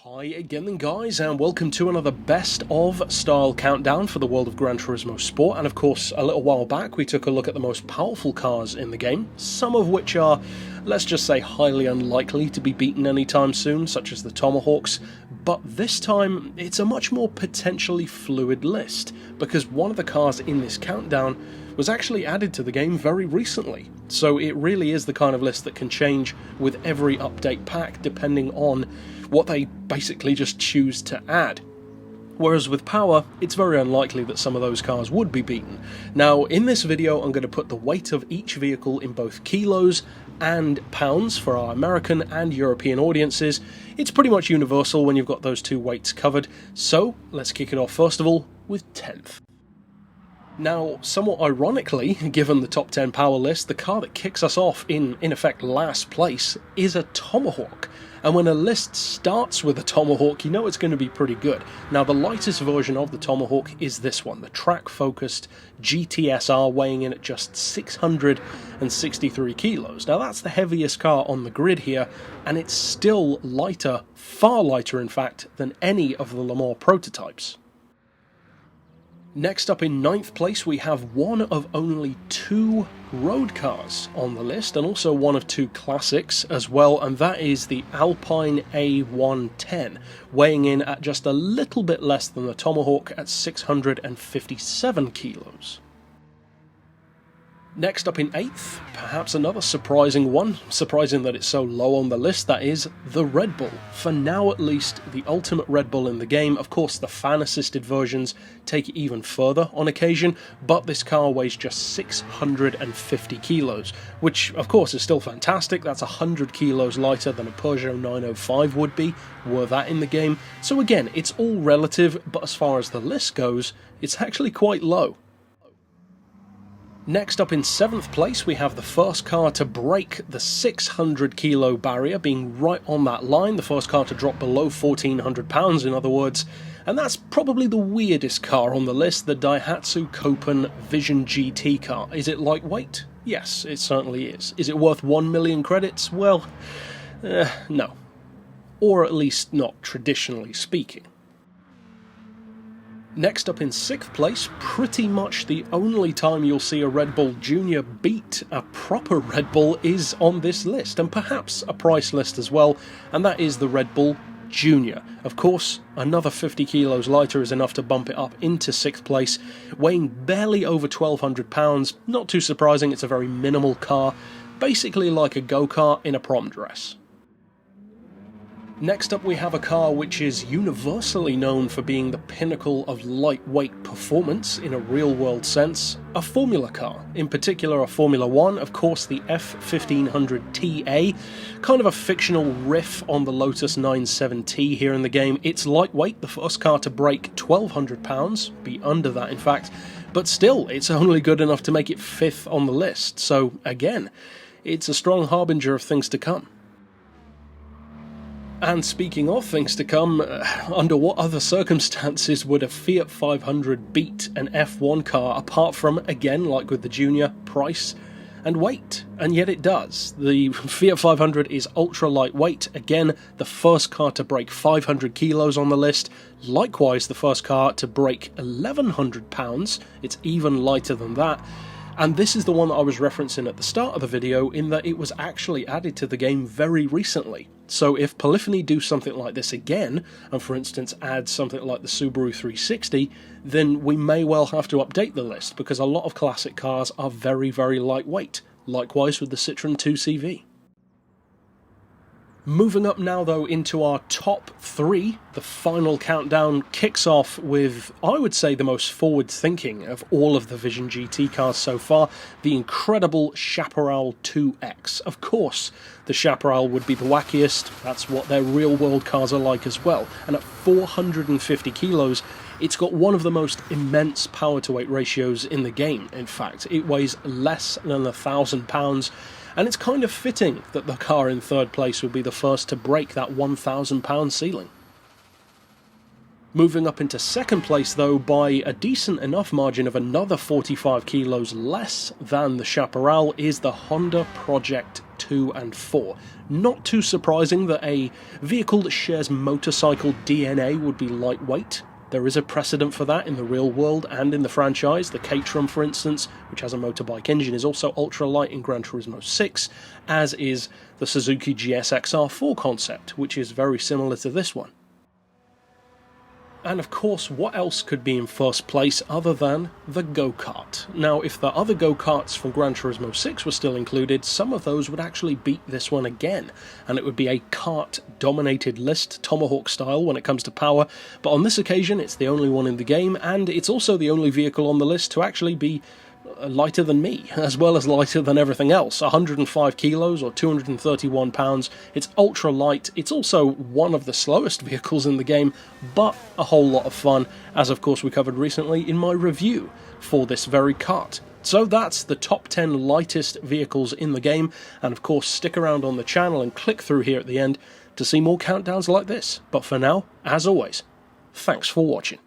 Hi again then guys, and welcome to another best of style countdown for the world of Gran Turismo Sport. And of course, a little while back we took a look at the most powerful cars in the game, some of which are, let's just say, highly unlikely to be beaten anytime soon, such as the Tomahawks. But this time it's a much more potentially fluid list, because one of the cars in this countdown was actually added to the game very recently. So it really is the kind of list that can change with every update pack depending on what they basically just choose to add. Whereas with power, it's very unlikely that some of those cars would be beaten. Now, in this video, I'm going to put the weight of each vehicle in both kilos and pounds for our American and European audiences. It's pretty much universal when you've got those two weights covered. So, let's kick it off first of all with 10th. Now, somewhat ironically, given the top 10 power list, the car that kicks us off in effect last place is a Tomahawk. And when a list starts with a Tomahawk, you know it's going to be pretty good. Now, the lightest version of the Tomahawk is this one, the track-focused GTSR, weighing in at just 663 kilos. Now, that's the heaviest car on the grid here, and it's still lighter, far lighter in fact, than any of the Le Mans prototypes. Next up in 9th place we have one of only two road cars on the list, and also one of two classics as well, and that is the Alpine A110, weighing in at just a little bit less than the Tomahawk at 657 kilos. Next up in 8th, perhaps another surprising one, surprising that it's so low on the list, that is the Red Bull. For now at least, the ultimate Red Bull in the game. Of course, the fan-assisted versions take it even further on occasion, but this car weighs just 650 kilos, which of course is still fantastic. That's 100 kilos lighter than a Peugeot 905 would be, were that in the game. So again, it's all relative, but as far as the list goes, it's actually quite low. Next up in 7th place we have the first car to break the 600 kilo barrier, being right on that line, the first car to drop below 1,400 pounds in other words, and that's probably the weirdest car on the list, the Daihatsu Vision GT car. Is it lightweight? Yes, it certainly is. Is it worth 1 million credits? Well, no. Or at least not traditionally speaking. Next up in 6th place, pretty much the only time you'll see a Red Bull Junior beat a proper Red Bull is on this list, and perhaps a price list as well, and that is the Red Bull Junior. Of course, another 50 kilos lighter is enough to bump it up into 6th place, weighing barely over 1,200 pounds. Not too surprising, it's a very minimal car, basically like a go-kart in a prom dress. Next up we have a car which is universally known for being the pinnacle of lightweight performance in a real-world sense, a Formula car, in particular a Formula 1, of course the F1500TA, kind of a fictional riff on the Lotus 97T here in the game. It's lightweight, the first car to break 1,200 pounds, be under that in fact, but still it's only good enough to make it 5th on the list, so again, it's a strong harbinger of things to come. And speaking of things to come, under what other circumstances would a Fiat 500 beat an F1 car apart from, again, like with the Junior, price and weight? And yet it does. The Fiat 500 is ultra lightweight, again, the first car to break 500 kilos on the list, likewise the first car to break 1,100 pounds, it's even lighter than that. And this is the one that I was referencing at the start of the video, in that it was actually added to the game very recently. So if Polyphony do something like this again, and for instance add something like the Subaru 360, then we may well have to update the list, because a lot of classic cars are very, very lightweight. Likewise with the Citroen 2CV. Moving up now though into our top 3, the final countdown kicks off with, I would say, the most forward-thinking of all of the Vision GT cars so far, the incredible Chaparral 2X. Of course, the Chaparral would be the wackiest, that's what their real-world cars are like as well, and at 450 kilos, it's got one of the most immense power-to-weight ratios in the game, in fact. It weighs less than 1,000 pounds, and it's kind of fitting that the car in 3rd place would be the first to break that 1,000 pound ceiling. Moving up into second place though by a decent enough margin of another 45 kilos less than the Chaparral is the Honda Project 2 and 4. Not too surprising that a vehicle that shares motorcycle DNA would be lightweight. There is a precedent for that in the real world and in the franchise. The Caterham, for instance, which has a motorbike engine, is also ultralight in Gran Turismo 6, as is the Suzuki GSX-R4 concept, which is very similar to this one. And of course, what else could be in first place other than the go-kart? Now, if the other go-karts from Gran Turismo 6 were still included, some of those would actually beat this one again, and it would be a kart-dominated list, Tomahawk style, when it comes to power, but on this occasion it's the only one in the game, and it's also the only vehicle on the list to actually be lighter than me, as well as lighter than everything else. 105 kilos or 231 pounds. It's ultra light. It's also one of the slowest vehicles in the game, but a whole lot of fun, as of course we covered recently in my review for this very kart. So that's the top 10 lightest vehicles in the game, and of course stick around on the channel and click through here at the end to see more countdowns like this. But for now, as always, thanks for watching.